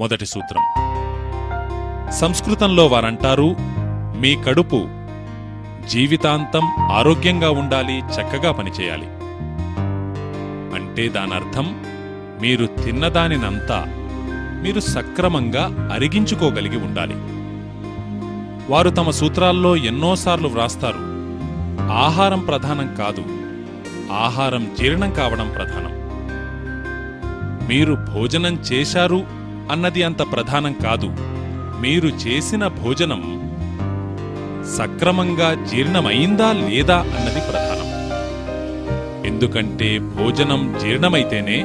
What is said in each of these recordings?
మొదటి సూత్రం. సంస్కృతంలో వారంటారు, మీ కడుపు జీవితాంతం ఆరోగ్యంగా ఉండాలి, చక్కగా పనిచేయాలి. అంటే దానర్థం మీరు తిన్నదానినంతా మీరు సక్రమంగా అరిగించుకోగలిగి ఉండాలి. వారు తమ సూత్రాల్లో ఎన్నోసార్లు వ్రాస్తారు, ఆహారం ప్రధానం కాదు, ఆహారం జీర్ణం కావడం ప్రధానం. మీరు భోజనం చేశారు అన్నది అంత ప్రధానం కాదు, మీరు చేసిన భోజనం సక్రమంగా జీర్ణమైందా లేదా అన్నది ప్రధానం. ఎందుకంటే భోజనం జీర్ణమైతేనే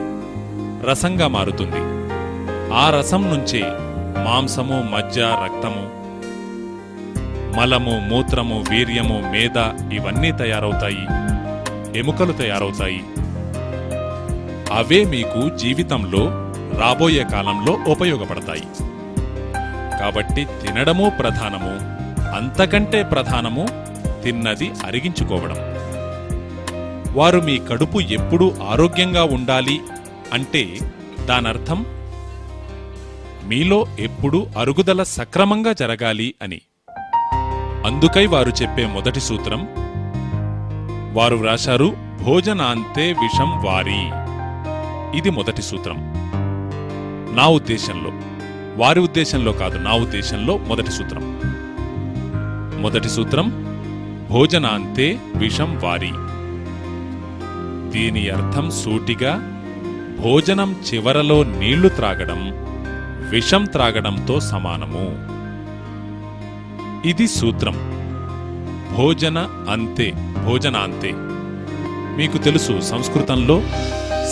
రసంగా మారుతుంది. ఆ రసం నుంచే మాంసము, మజ్జ, రక్తము, మలము, మూత్రము, వీర్యము, మేద ఇవన్నీ తయారవుతాయి, ఎముకలు తయారవుతాయి. అవే మీకు జీవితంలో రాబోయే కాలంలో ఉపయోగపడతాయి. కాబట్టి తినడమూ ప్రధానము, అంతకంటే ప్రధానము తిన్నది అరిగించుకోవడం. వారు మీ కడుపు ఎప్పుడూ ఆరోగ్యంగా ఉండాలి అంటే దానర్థం మీలో ఎప్పుడూ అరుగుదల సక్రమంగా జరగాలి అని. అందుకై వారు చెప్పే మొదటి సూత్రం వారు వ్రాశారు, భోజనాంతే విషం వారి. ఇది మొదటి సూత్రం. నా ఉద్దేశంలో, వారి ఉద్దేశంలో కాదు, నా ఉద్దేశంలో మొదటి సూత్రం. మొదటి సూత్రం భోజనాంతే విషం వారి. దీని అర్థం సూటిగా భోజనం చివరలో నీళ్లు త్రాగడం విషం త్రాగడంతో సమానము. ఇది సూత్రం. భోజన అంతే, భోజనాంతే. మీకు తెలుసు, సంస్కృతంలో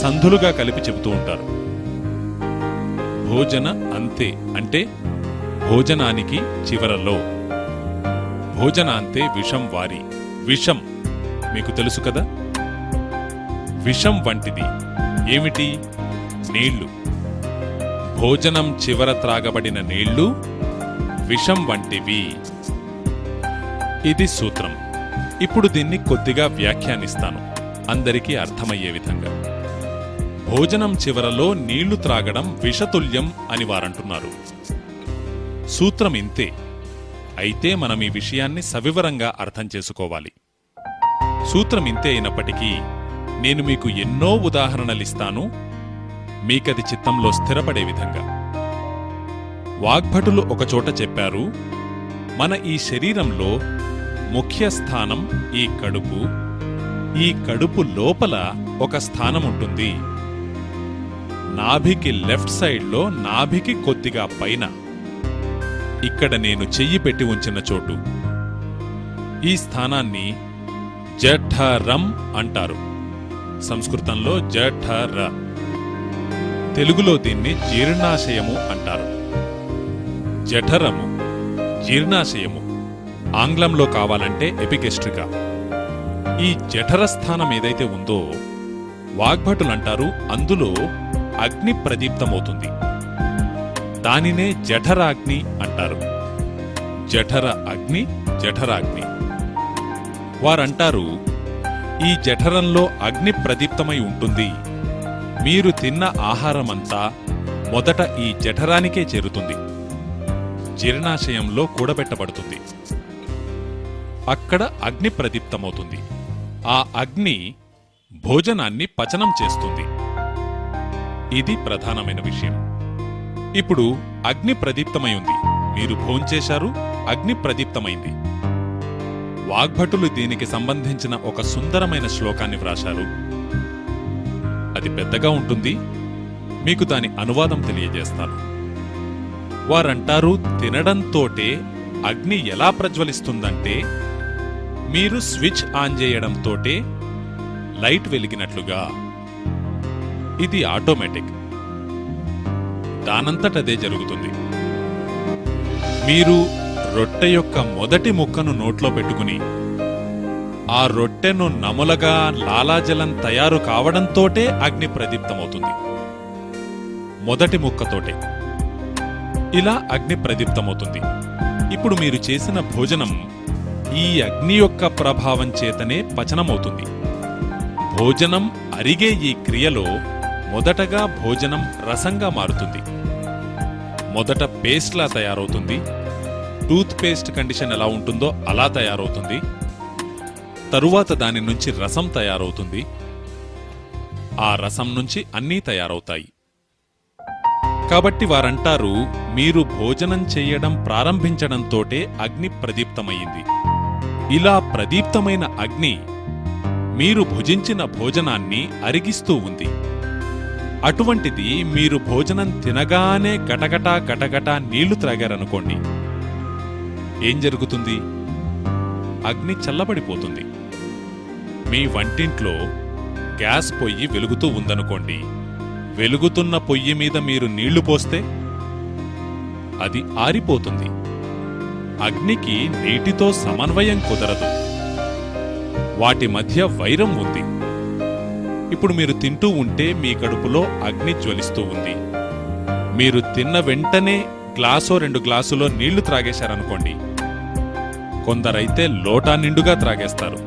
సంధులుగా కలిపి చెబుతూ ఉంటారు. భోజన అంతే అంటే భోజనానికి చివరలో. భోజనాంతే విషం వారి. విషం మీకు తెలుసు కదా, విషం వంటిది. ఏమిటి? నీళ్లు. భోజనం చివర త్రాగబడిన నీళ్లు విషం వంటివి. ఇది సూత్రం. ఇప్పుడు దీన్ని కొద్దిగా వ్యాఖ్యానిస్తాను, అందరికీ అర్థమయ్యే విధంగా. భోజనం చివరలో నీళ్లు త్రాగడం విషతుల్యం అని వారంటున్నారు. సూత్రం ఇంతే. అయితే మనం ఈ విషయాన్ని సవివరంగా అర్థం చేసుకోవాలి. సూత్రం ఇంతే అయినప్పటికీ నేను మీకు ఎన్నో ఉదాహరణలిస్తాను, మీకది చిత్తంలో స్థిరపడే విధంగా. వాగ్భటులు ఒకచోట చెప్పారు, మన ఈ శరీరంలో ముఖ్య స్థానం ఈ కడుపు. ఈ కడుపు లోపల ఒక స్థానం ఉంటుంది, నాభికి లెఫ్ట్ సైడ్లో, నాభికి కొద్దిగా పైన. ఇక్కడ నేను చెయ్యి పెట్టి ఉంచిన చోటు. ఈ స్థానాన్ని జఠరం అంటారు. సంస్కృతంలో జఠర. తెలుగులో దీన్ని జీర్ణాశయము అంటారు. జఠరము, జీర్ణాశయము. ఆంగ్లంలో కావాలంటే ఎపిగెస్ట్రికా. ఈ జఠర స్థానం ఏదైతే ఉందో వాగ్భటులంటారు, అందులో అగ్ని ప్రదీప్తమవుతుంది. దానినే జఠరాగ్ని అంటారు. జఠర అగ్ని, జఠరాగ్ని. వారంటారు, ఈ జఠరంలో అగ్ని ప్రదీప్తమై ఉంటుంది. మీరు తిన్న ఆహారమంతా మొదట ఈ జఠరానికే చేరుతుంది, జీర్ణాశయంలో కూడబెట్టబడుతుంది. అక్కడ అగ్ని ప్రదీప్తమవుతుంది. ఆ అగ్ని భోజనాన్ని పచనం చేస్తుంది. ఇది ప్రధానమైన విషయం. ఇప్పుడు అగ్ని ప్రదీప్తమై ఉంది, మీరు భోంచేశారు, అగ్ని ప్రదీప్తమైంది. వాగ్భటులు దీనికి సంబంధించిన ఒక సుందరమైన శ్లోకాన్ని వ్రాశారు. అది పెద్దగా ఉంటుంది, మీకు దాని అనువాదం తెలియజేస్తాను. వారంటారు, తినడంతోటే అగ్ని ఎలా ప్రజ్వలిస్తుందంటే మీరు స్విచ్ ఆన్ చేయడంతోటే లైట్ వెలిగినట్లుగా. ఇది ఆటోమేటిక్, దానంతటదే జరుగుతుంది. మీరు రొట్టె యొక్క మొదటి ముక్కను నోట్లో పెట్టుకుని ఆ రొట్టెను నములగా లాలాజలం తయారు కావడంతోటే అగ్ని ప్రదీప్తమవుతుంది. మొదటి ముక్కతోటే ఇలా అగ్ని ప్రదీప్తమవుతుంది. ఇప్పుడు మీరు చేసిన భోజనం ఈ అగ్ని యొక్క ప్రభావం చేతనే పచనమవుతుంది. భోజనం అరిగే ఈ క్రియలో మొదటగా భోజనం రసంగా మారుతుంది. మొదట పేస్ట్లా తయారవుతుంది. టూత్ పేస్ట్ కండిషన్ ఎలా ఉంటుందో అలా తయారవుతుంది. తరువాత దాని నుంచి రసం తయారవుతుంది. ఆ రసం నుంచి అన్నీ తయారవుతాయి. కాబట్టి వారంటారు, మీరు భోజనం చెయ్యడం ప్రారంభించడంతోటే అగ్ని ప్రదీప్తమయ్యింది. ఇలా ప్రదీప్తమైన అగ్ని మీరు భుజించిన భోజనాన్ని అరిగిస్తూ ఉంది. అటువంటిది మీరు భోజనం తినగానే గటగటా గటగటా నీళ్లు త్రాగారనుకోండి, ఏం జరుగుతుంది? అగ్ని చల్లబడిపోతుంది. మీ వంటింట్లో గ్యాస్ పొయ్యి వెలుగుతూ ఉందనుకోండి, వెలుగుతున్న పొయ్యి మీద మీరు నీళ్లు పోస్తే అది ఆరిపోతుంది. అగ్నికి నీటితో సమన్వయం కుదరదు. వాటి మధ్య వైరం ఉంది. ఇప్పుడు మీరు తింటూ ఉంటే మీ కడుపులో అగ్ని జ్వలిస్తూ ఉంది. మీరు తిన్న వెంటనే గ్లాసో 2 గ్లాసులో నీళ్లు త్రాగేశారనుకోండి, కొందరైతే లోటా నిండుగా త్రాగేస్తారు.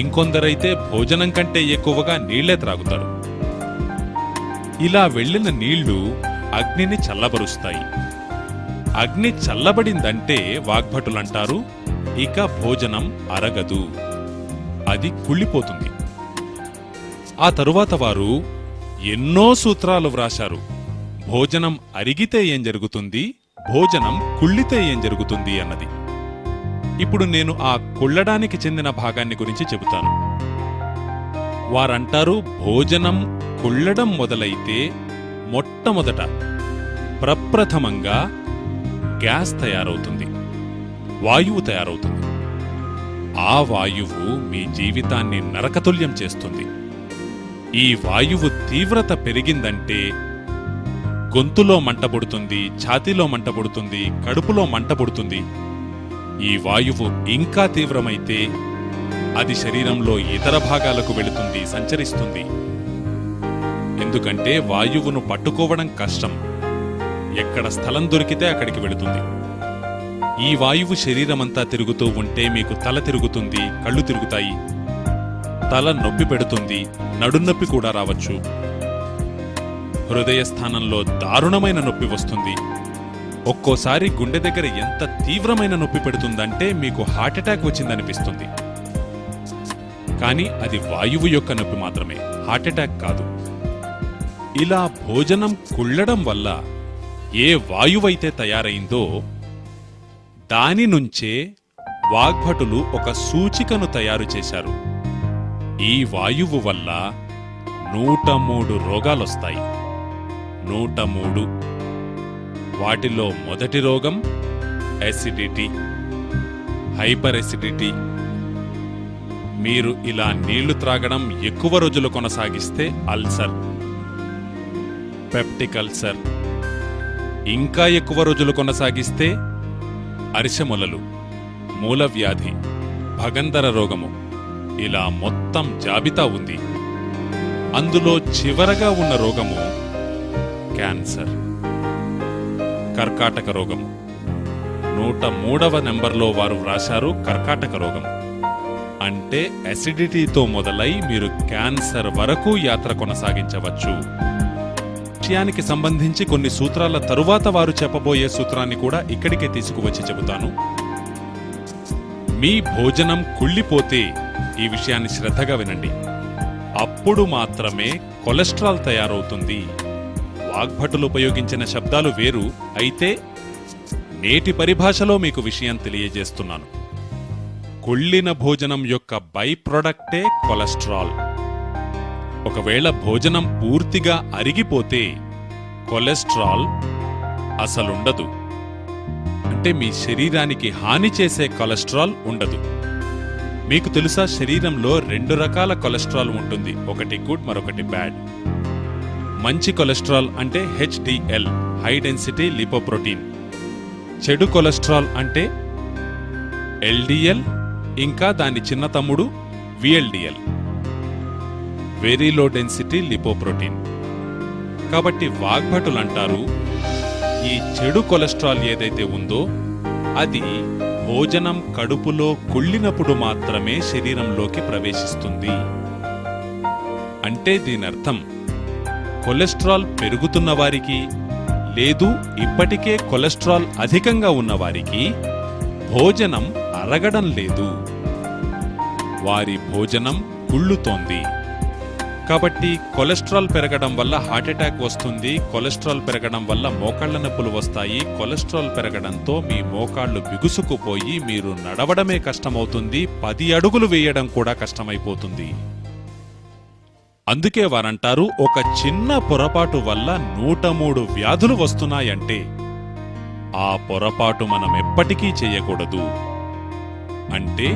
ఇంకొందరైతే భోజనం కంటే ఎక్కువగా నీళ్లే త్రాగుతారు. ఇలా వెళ్ళిన నీళ్లు అగ్నిని చల్లబరుస్తాయి. అగ్ని చల్లబడిందంటే వాగ్భటులంటారు, ఇక భోజనం అరగదు, అది కుళ్ళిపోతుంది. ఆ తరువాత వారు ఎన్నో సూత్రాలు వ్రాశారు. భోజనం అరిగితే ఏం జరుగుతుంది, భోజనం కుళ్ళితే ఏం జరుగుతుంది అన్నది. ఇప్పుడు నేను ఆ కుళ్ళడానికి చెందిన భాగాన్ని గురించి చెబుతాను. వారంటారు, భోజనం కుళ్ళడం మొదలైతే మొట్టమొదట ప్రప్రథమంగా గ్యాస్ తయారవుతుంది, వాయువు తయారవుతుంది. ఆ వాయువు మీ జీవితాన్ని నరకతుల్యం చేస్తుంది. ఈ వాయువు తీవ్రత పెరిగిందంటే గొంతులో మంటబుడుతుంది, ఛాతీలో మంటబుడుతుంది, కడుపులో మంటబుడుతుంది. ఈ వాయువు ఇంకా తీవ్రమైతే అది శరీరంలో ఇతర భాగాలకు వెళుతుంది, సంచరిస్తుంది. ఎందుకంటే వాయువును పట్టుకోవడం కష్టం. ఎక్కడ స్థలం దొరికితే అక్కడికి వెళుతుంది. ఈ వాయువు శరీరమంతా తిరుగుతూ ఉంటే మీకు తల తిరుగుతుంది, కళ్ళు తిరుగుతాయి, తల నొప్పి పెడుతుంది, నడున్నొప్పి కూడా రావచ్చు. హృదయ స్థానంలో దారుణమైన నొప్పి వస్తుంది. ఒక్కోసారి గుండె దగ్గర ఎంత తీవ్రమైన నొప్పి పెడుతుందంటే మీకు హార్ట్అటాక్ వచ్చిందనిపిస్తుంది. కానీ అది వాయువు యొక్క నొప్పి మాత్రమే, హార్ట్అటాక్ కాదు. ఇలా భోజనం కుళ్ళడం వల్ల ఏ వాయువైతే తయారైందో దాని నుంచే వాగ్భటులు ఒక సూచికను తయారు చేశారు. ఈ వాయువు వల్ల 103 రోగాలొస్తాయి. 103. వాటిలో మొదటి రోగం ఎసిడిటీ, హైపర్ ఎసిడిటీ. మీరు ఇలా నీళ్లు త్రాగడం ఎక్కువ రోజులు కొనసాగిస్తే అల్సర్, పెప్టిక్ అల్సర్. ఇంకా ఎక్కువ రోజులు కొనసాగిస్తే అరిశమొలలు, మూలవ్యాధి, భగంధర రోగము. ఇలా మొత్తం జాబితా ఉంది. అందులో చివరగా ఉన్న రోగము క్యాన్సర్, కర్కాటక రోగము. 103వ నెంబర్లో వారు వ్రాశారు కర్కాటక రోగం. అంటే అసిడిటీతో మొదలై మీరు క్యాన్సర్ వరకు యాత్ర కొనసాగించవచ్చు. విషయానికి సంబంధించి కొన్ని సూత్రాల తరువాత వారు చెప్పబోయే సూత్రాన్ని కూడా ఇక్కడికే తీసుకువచ్చి చెబుతాను. మీ భోజనం కుళ్ళిపోతే ఈ విషయాన్ని శ్రద్ధగా వినండి. అప్పుడు మాత్రమే కొలెస్ట్రాల్ తయారవుతుంది. వాగ్భటులు ఉపయోగించిన శబ్దాలు వేరు, అయితే నేటి పరిభాషలో మీకు విషయం తెలియజేస్తున్నాను. కుళ్ళిన భోజనం యొక్క బై ప్రొడక్టే కొలెస్ట్రాల్. ఒకవేళ భోజనం పూర్తిగా అరిగిపోతే కొలెస్ట్రాల్ అసలుండదు. అంటే మీ శరీరానికి హాని చేసే కొలెస్ట్రాల్ ఉండదు. మీకు తెలుసా, శరీరంలో 2 రకాల కొలెస్ట్రాల్ ఉంటుంది. ఒకటి గుడ్, మరొకటి బ్యాడ్. మంచి కొలెస్ట్రాల్ అంటే HDL, హై డెన్సిటీ లిపోప్రోటీన్. చెడు కొలెస్ట్రాల్ అంటే LDL, ఇంకా దాని చిన్న తమ్ముడు VLDL, very low density lipoprotein. కాబట్టి వాగ్భటులంటారు, ఈ చెడు కొలెస్ట్రాల్ ఏదైతే ఉందో అది భోజనం కడుపులో కుళ్ళినప్పుడు మాత్రమే శరీరంలోకి ప్రవేశిస్తుంది. అంటే దీనర్థం కొలెస్ట్రాల్ పెరుగుతున్న వారికి లేదు ఇప్పటికే కొలెస్ట్రాల్ అధికంగా ఉన్నవారికి భోజనం అరగడం లేదు. వారి భోజనం కుళ్ళుతోంది. కాబట్టి కొలెస్ట్రాల్ పెరగడం వల్ల హార్ట్అటాక్ వస్తుంది, కొలెస్ట్రాల్ పెరగడం వల్ల మోకాళ్ల నొప్పులు వస్తాయి, కొలెస్ట్రాల్ పెరగడంతో మీ మోకాళ్లు బిగుసుకుపోయి మీరు నడవడమే కష్టమవుతుంది, 10 అడుగులు వేయడం కూడా కష్టమైపోతుంది. అందుకే వారంటారు, ఒక చిన్న పొరపాటు వల్ల 103 వ్యాధులు వస్తున్నాయంటే ఆ పొరపాటు మనం ఎప్పటికీ చేయకూడదు. అంటే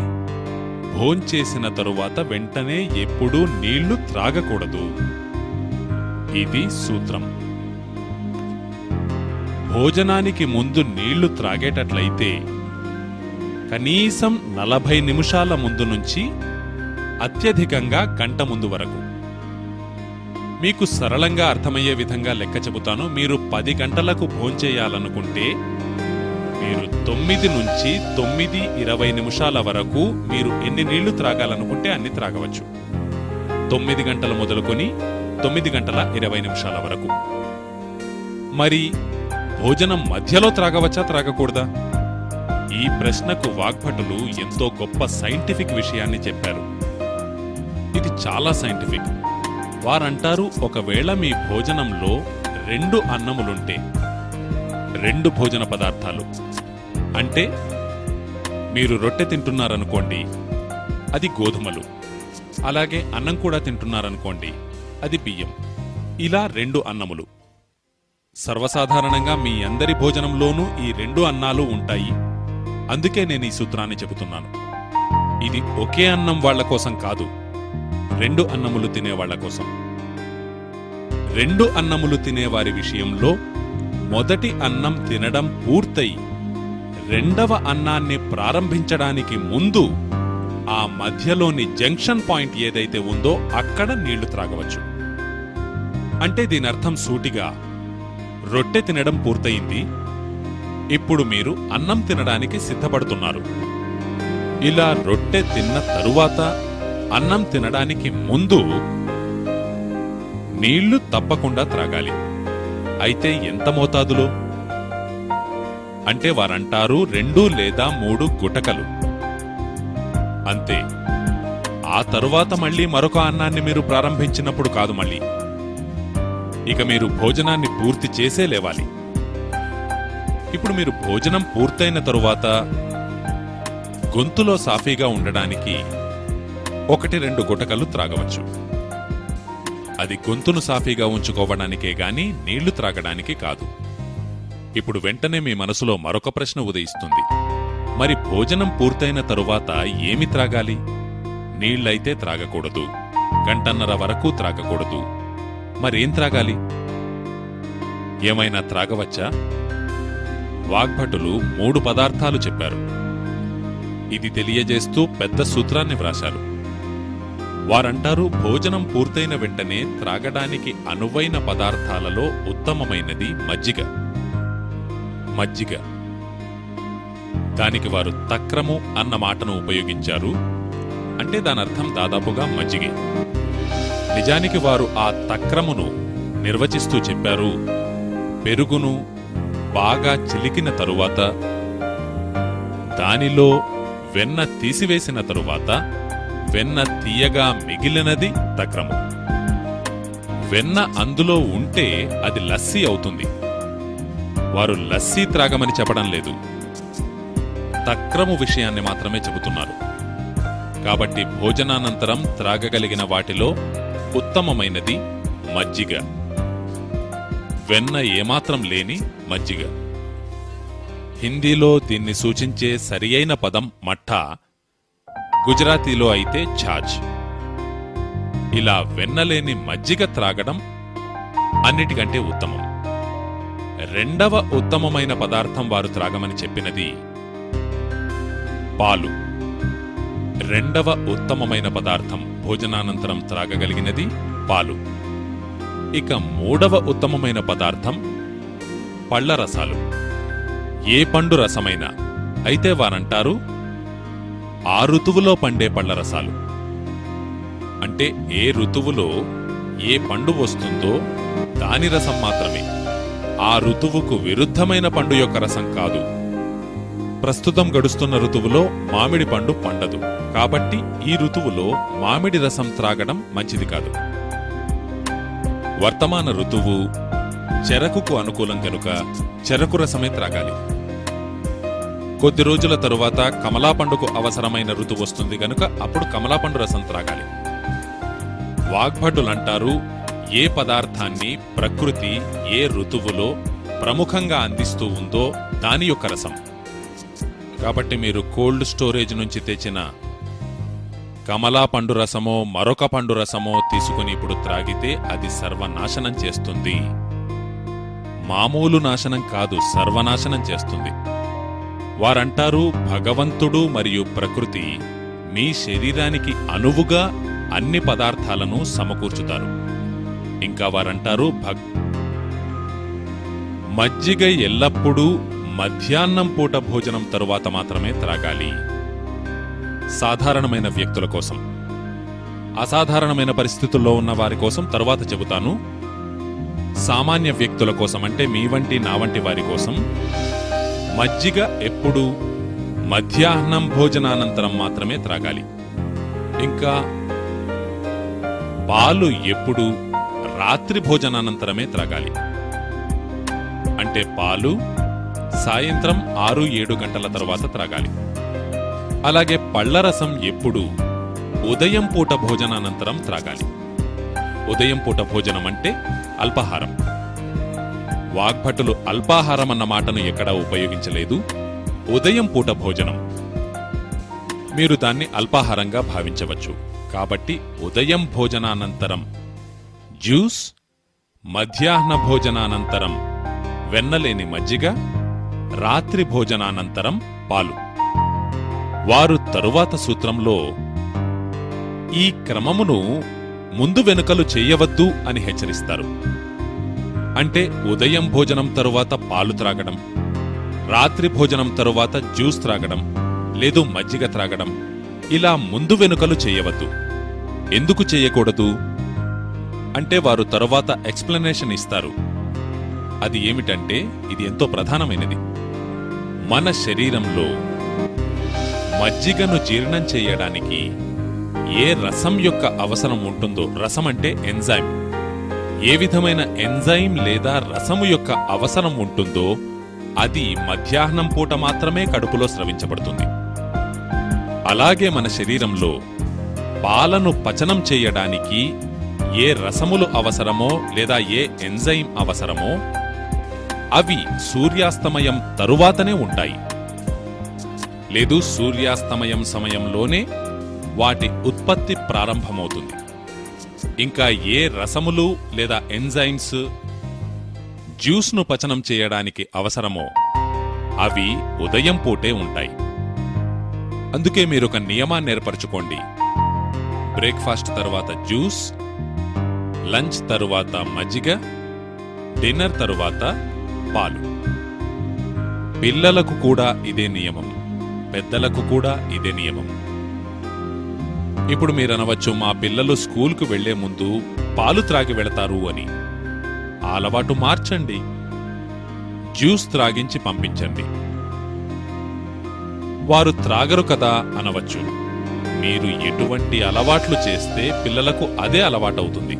భోంచేసిన తరువాత వెంటనే ఎప్పుడూ నీళ్లు త్రాగకూడదు. ఇది సూత్రం. భోజనానికి ముందు నీళ్లు త్రాగేటట్లయితే కనీసం 40 నిమిషాల ముందు నుంచి అత్యధికంగా గంట ముందు వరకు. మీకు సరళంగా అర్థమయ్యే విధంగా లెక్క చెబుతాను. మీరు 10 గంటలకు భోంచేయాలనుకుంటే మీరు 9 నుంచి 9:20 నిమిషాల వరకు మీరు ఎన్ని నీళ్లు త్రాగాలనుకుంటే అన్ని త్రాగవచ్చు. 9 గంటలు మొదలుకొని 9:20 నిమిషాల వరకు. మరి భోజనం మధ్యలో త్రాగవచ్చా, త్రాగకూడదా? ఈ ప్రశ్నకు వాగ్భటులు ఎంతో గొప్ప సైంటిఫిక్ విషయాన్ని చెప్పారు. ఇది చాలా సైంటిఫిక్. వారంటారు, ఒకవేళ మీ భోజనంలో 2 అన్నములుంటే, 2 భోజన పదార్థాలు అంటే మీరు రొట్టె తింటున్నారనుకోండి, అది గోధుమలు, అలాగే అన్నం కూడా తింటున్నారనుకోండి, అది బియ్యం. ఇలా 2 అన్నములు. సర్వసాధారణంగా మీ అందరి భోజనంలోనూ ఈ 2 అన్నాలు ఉంటాయి. అందుకే నేను ఈ సూత్రాన్ని చెబుతున్నాను. ఇది ఒకే అన్నం వాళ్ల కోసం కాదు, 2 అన్నములు తినేవాళ్ల కోసం. 2 అన్నములు తినేవారి విషయంలో మొదటి అన్నం తినడం పూర్తయి రెండవ అన్నాన్ని ప్రారంభించడానికి ముందు ఆ మధ్యలోని జంక్షన్ పాయింట్ ఏదైతే ఉందో అక్కడ నీళ్లు త్రాగవచ్చు. అంటే దీనర్థం సూటిగా, రొట్టె తినడం పూర్తయింది, ఇప్పుడు మీరు అన్నం తినడానికి సిద్ధపడుతున్నారు. ఇలా రొట్టె తిన్న తరువాత అన్నం తినడానికి ముందు నీళ్లు తప్పకుండా త్రాగాలి. అయితే ఎంత మోతాదులో అంటే వారంటారు 2 లేదా 3 గుటకలు అంతే. ఆ తరువాత మళ్ళీ మరొక అన్నాన్ని మీరు ప్రారంభించినప్పుడు కాదు, మళ్ళీ ఇక మీరు భోజనాన్ని పూర్తి చేసే లేవాలి. ఇప్పుడు మీరు భోజనం పూర్తయిన తరువాత గొంతులో సాఫీగా ఉండడానికి 1-2 గుటకలు త్రాగవచ్చు. అది గొంతును సాఫీగా ఉంచుకోవడానికే గాని నీళ్లు త్రాగడానికి కాదు. ఇప్పుడు వెంటనే మీ మనసులో మరొక ప్రశ్న ఉదయిస్తుంది, మరి భోజనం పూర్తయిన తరువాత ఏమి త్రాగాలి? నీళ్లైతే త్రాగకూడదు, 1.5 గంట వరకు త్రాగకూడదు. మరేం త్రాగాలి? ఏమైనా త్రాగవచ్చా? వాగ్భటులు 3 పదార్థాలు చెప్పారు. ఇది తెలియజేస్తూ పెద్ద సూత్రాన్ని వ్రాశారు. వారంటారు, భోజనం పూర్తయిన వెంటనే త్రాగడానికి అనువైన పదార్థాలలో ఉత్తమమైనది మజ్జిగ. మజ్జిగ దానికి వారు తక్రము అన్న మాటను ఉపయోగించారు. అంటే దానర్థం దాదాపుగా మజ్జిగే. నిజానికి వారు ఆ తక్రమును నిర్వచిస్తూ చెప్పారు, పెరుగును బాగా చిలికిన తరువాత దానిలో వెన్న తీసివేసిన తరువాత వెన్న తీయగా మిగిలినది తక్రము. వెన్న అందులో ఉంటే అది లస్సీ అవుతుంది. వారు లస్సీ త్రాగమని చెప్పడం లేదు, తక్రము విషయాన్ని మాత్రమే చెబుతున్నారు. కాబట్టి భోజనానంతరం త్రాగగలిగిన వాటిలో ఉత్తమమైనది మజ్జిగ. వెన్న ఏమాత్రం లేని మజ్జిగ. హిందీలో దీన్ని సూచించే సరియైన పదం మఠ్ఠా, గుజరాతీలో అయితే ఛాచ్. ఇలా వెన్నలేని మజ్జిగ త్రాగడం అన్నిటికంటే ఉత్తమం. రెండవ ఉత్తమమైన పదార్థం వారు త్రాగమని చెప్పినది పాలు. రెండవ ఉత్తమమైన పదార్థం భోజనానంతరం త్రాగగలిగినది పాలు. ఇక 3వ ఉత్తమమైన పదార్థం పళ్ల రసాలు. ఏ పండు రసమైనా. అయితే వారంటారు, ఆ ఋతువులో పండే పళ్ల రసాలు. అంటే ఏ ఋతువులో ఏ పండు వస్తుందో దాని రసం మాత్రమే. ఆ ఋతువుకు విరుద్ధమైన పండు యొక్క రసం కాదు. ప్రస్తుతం గడుస్తున్న ఋతువులో మామిడి పండు పండదు, కాబట్టి ఈ ఋతువులో మామిడి రసం త్రాగడం మంచిది కాదు. వర్తమాన ఋతువు చెరకుకు అనుకూలం గనుక చెరకు రసమే త్రాగాలి. కొద్ది రోజుల తరువాత కమలా పండుకు అవసరమైన ఋతువు వస్తుంది గనుక అప్పుడు కమలా పండు రసం త్రాగాలి. వాగ్భటులంటారు, ఏ పదార్థాన్ని ప్రకృతి ఏ ఋతువులో ప్రముఖంగా అందిస్తూ ఉందో దాని యొక్క రసం. కాబట్టి మీరు కోల్డ్ స్టోరేజ్ నుంచి తెచ్చిన కమలా పండు రసమో మరొక పండు రసమో తీసుకుని ఇప్పుడు త్రాగితే అది సర్వనాశనం చేస్తుంది. మామూలు నాశనం కాదు, సర్వనాశనం చేస్తుంది. వారంటారు, భగవంతుడు మరియు ప్రకృతి మీ శరీరానికి అనువుగా అన్ని పదార్థాలను సమకూర్చుతారు. ఇంకా వారంటారు, మజ్జిగ ఎల్లప్పుడూ మధ్యాహ్నం పూట భోజనం తరువాత మాత్రమే త్రాగాలి. సాధారణమైన వ్యక్తుల కోసం. అసాధారణమైన పరిస్థితుల్లో ఉన్న వారి కోసం తరువాత చెబుతాను. సామాన్య వ్యక్తుల కోసం, అంటే మీ వంటి నా వంటి వారి కోసం మజ్జిగ ఎప్పుడూ మధ్యాహ్నం భోజనానంతరం మాత్రమే త్రాగాలి. ఇంకా పాలు ఎప్పుడూ రాత్రి భోజనానంతరమే త్రాగాలి. అంటే పాలు సాయంత్రం 6-7 గంటల తర్వాత త్రాగాలి. అలాగే పళ్లరసం ఎప్పుడూ ఉదయం పూట భోజనానంతరం త్రాగాలి. ఉదయం పూట భోజనం అంటే అల్పాహారం. వాగ్భటులు అల్పాహారం అన్న మాటను ఎక్కడా ఉపయోగించలేదు. ఉదయం పూట భోజనం. మీరు దాన్ని అల్పాహారంగా భావించవచ్చు. కాబట్టి ఉదయం భోజనానంతరం జ్యూస్, మధ్యాహ్న భోజనానంతరం వెన్నలేని మజ్జిగ, రాత్రి భోజనానంతరం పాలు. వారు తరువాత సూత్రంలో ఈ క్రమమును ముందు వెనుకలు చేయవద్దు అని హెచ్చరిస్తారు. అంటే ఉదయం భోజనం తరువాత పాలు త్రాగడం, రాత్రి భోజనం తరువాత జ్యూస్ త్రాగడం, లేదు మజ్జిగ త్రాగడం, ఇలా ముందు వెనుకలు చేయవద్దు. ఎందుకు చేయకూడదు అంటే వారు తరువాత ఎక్స్ప్లెనేషన్ ఇస్తారు. అది ఏమిటంటే ఇది ఎంతో ప్రధానమైనది. మన శరీరంలో మజ్జిగను జీర్ణం చేయడానికి ఏ రసం యొక్క అవసరం ఉంటుందో, రసం అంటే ఎంజైమ్, ఏ విధమైన ఎంజైమ్ లేదా రసము యొక్క అవసరం ఉంటుందో అది మధ్యాహ్నం పూట మాత్రమే కడుపులో స్రవించబడుతుంది. అలాగే మన శరీరంలో పాలను పచనం చేయడానికి ఏ రసములు అవసరమో లేదా ఏ ఎంజైమ్ అవసరమో అవి సూర్యాస్తమయం తరువాతనే ఉంటాయి. లేదు, సూర్యాస్తమయం సమయంలోనే వాటి ఉత్పత్తి ప్రారంభమవుతుంది. ఇంకా ఏ రసములు లేదా ఎంజైమ్స్ జ్యూస్ను పచనం చేయడానికి అవసరమో అవి ఉదయం పూటే ఉంటాయి. అందుకే మీరొక నియమాన్ని ఏర్పరచుకోండి. బ్రేక్ఫాస్ట్ తరువాత జ్యూస్, లంచ్ తరువాత మజ్జిగ, డిన్నర్ తరువాత పాలు. పిల్లలకు కూడా ఇదే నియమం, పెద్దలకు కూడా ఇదే నియమం. ఇప్పుడు మీరనవచ్చు, మా పిల్లలు స్కూల్కు వెళ్లే ముందు పాలు త్రాగి వెళతారు అని. ఆ అలవాటు మార్చండి, జ్యూస్ త్రాగించి పంపించండి. వారు త్రాగరు కదా అనవచ్చు. మీరు ఎటువంటి అలవాట్లు చేస్తే పిల్లలకు అదే అలవాటవుతుంది.